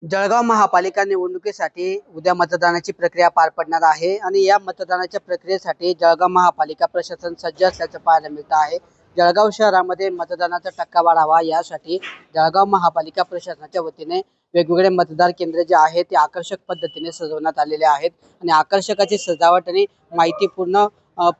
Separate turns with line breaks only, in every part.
जळगाव महापालिका निवडणुकीसाठी उद्या मतदानाची प्रक्रिया पार पडणार आहे आणि या मतदानाच्या प्रक्रियेसाठी जळगाव महापालिका प्रशासन सज्ज असल्याचं पाहायला मिळतं आहे। जळगाव शहरामध्ये मतदानाचा टक्का वाढावा यासाठी जळगाव महापालिका प्रशासनाच्या वतीने वेगवेगळे मतदार केंद्र जे आहेत ते आकर्षक पद्धतीने सजवण्यात आलेले आहेत आणि आकर्षकाची सजावट आणि माहितीपूर्ण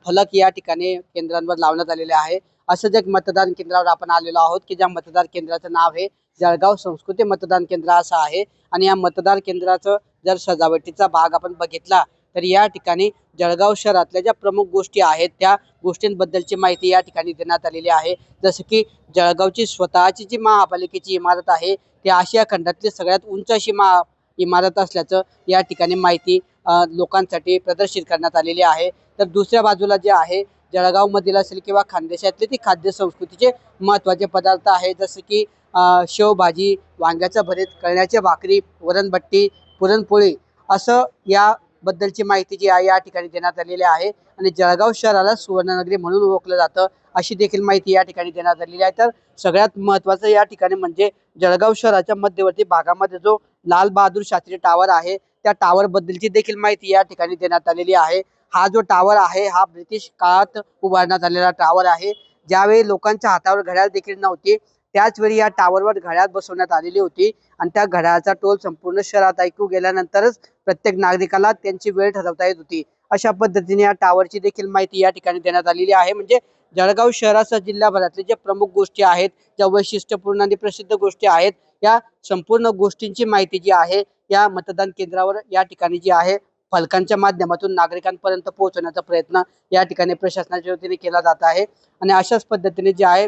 फलक या ठिकाणी केंद्रांवर लावण्यात आलेले आहे। असंच एक मतदान केंद्रावर आपण आलेलो आहोत की ज्या मतदार केंद्राचं नाव आहे जळगाव संस्कृती मतदान केंद्र असं आहे आणि या मतदार केंद्राचं जर सजावटीचा भाग आपण बघितला तर या ठिकाणी जळगाव शहरातल्या ज्या प्रमुख गोष्टी आहेत त्या गोष्टींबद्दलची माहिती या ठिकाणी देण्यात आलेली आहे। जसं की जळगावची स्वतःची जी महापालिकेची इमारत आहे ती आशिया खंडातली सगळ्यात उंच अशी इमारत असल्याचं या ठिकाणी माहिती लोकांसाठी प्रदर्शित करण्यात आलेली आहे। तर दुसऱ्या बाजूला जे आहे जळगाव मधील असेल किंवा खानदेशातले ती खाद्य संस्कृतीचे महत्त्वाचे पदार्थ आहे जसे की शेवभाजी, वांग्याचं भरीत, कळण्याची भाकरी, वरणबट्टी, पुरणपोळी असं याबद्दलची माहिती जी आहे या ठिकाणी देण्यात आलेली आहे आणि जळगाव शहराला सुवर्णनगरी म्हणून ओळखलं जातं अशी देखील माहिती या ठिकाणी देण्यात आलेली आहे। तर सगळ्यात महत्त्वाचं या ठिकाणी म्हणजे जळगाव शहराच्या मध्यवर्ती भागामध्ये जो लाल बहादूर शास्त्री टावर आहे त्या टावर बद्दलची देखील माहिती या ठिकाणी देण्यात आलेली आहे। हा जो टावर आहे हा ब्रिटिश काळात उभारण्यात आलेला टावर आहे। ज्यावेळी लोकांच्या हातावर घड्याळ देखील नव्हती त्याच वेळी या टावरवर घड्याळ बसवण्यात आलेली होती आणि त्या घड्याळाचा टोल संपूर्ण शहरात ऐकू गेल्यानंतरच प्रत्येक नागरिकाला त्यांची वेळ ठरवता येत होती। अशा पद्धतीने या टावरची देखील माहिती या ठिकाणी देण्यात आलेली आहे। म्हणजे जळगाव शहरासह जिल्हाभरातले जे प्रमुख गोष्टी आहेत ज्या वैशिष्ट्यपूर्ण आणि प्रसिद्ध गोष्टी आहेत या संपूर्ण गोष्टींची माहिती जी आहे या मतदान केंद्रावर या ठिकाणी जी आहे फलकांच्या माध्यमातून नागरिकांपर्यंत पोहोचवण्याचा प्रयत्न या ठिकाणी प्रशासनाच्या वतीने केला जात आहे आणि अशाच पद्धतीने जे आहे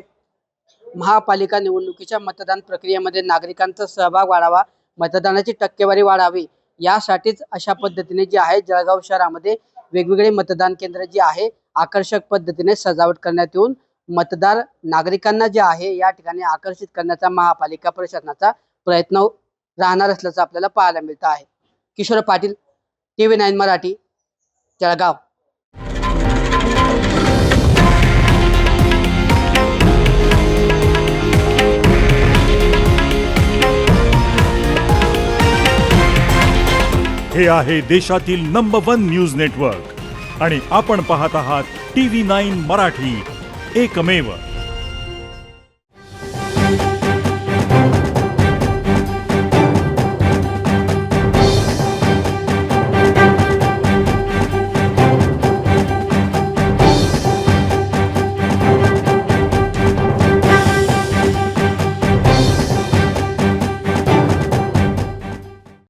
महापालिका निवडणुकीच्या मतदान प्रक्रियेमध्ये नागरिकांचा सहभाग वाढावा, मतदानाची टक्केवारी वाढावी यासाठीच अशा पद्धतीने जे आहे जळगाव शहरामध्ये वेगवेगळे मतदान केंद्र जे आहे आकर्षक पद्धतीने सजावट करण्यात येऊन मतदार नागरिकांना जे आहे या ठिकाणी आकर्षित करण्याचा महापालिका प्रशासनाचा प्रयत्न राहणार असल्याचं आपल्याला पाहायला मिळतं आहे। किशोर पाटील, TV9 मराठी, जळगाव।
हे आहे देशातील नंबर 1 न्यूज नेटवर्क आणि आपण पाहत आहात TV9 मराठी, एकमेव।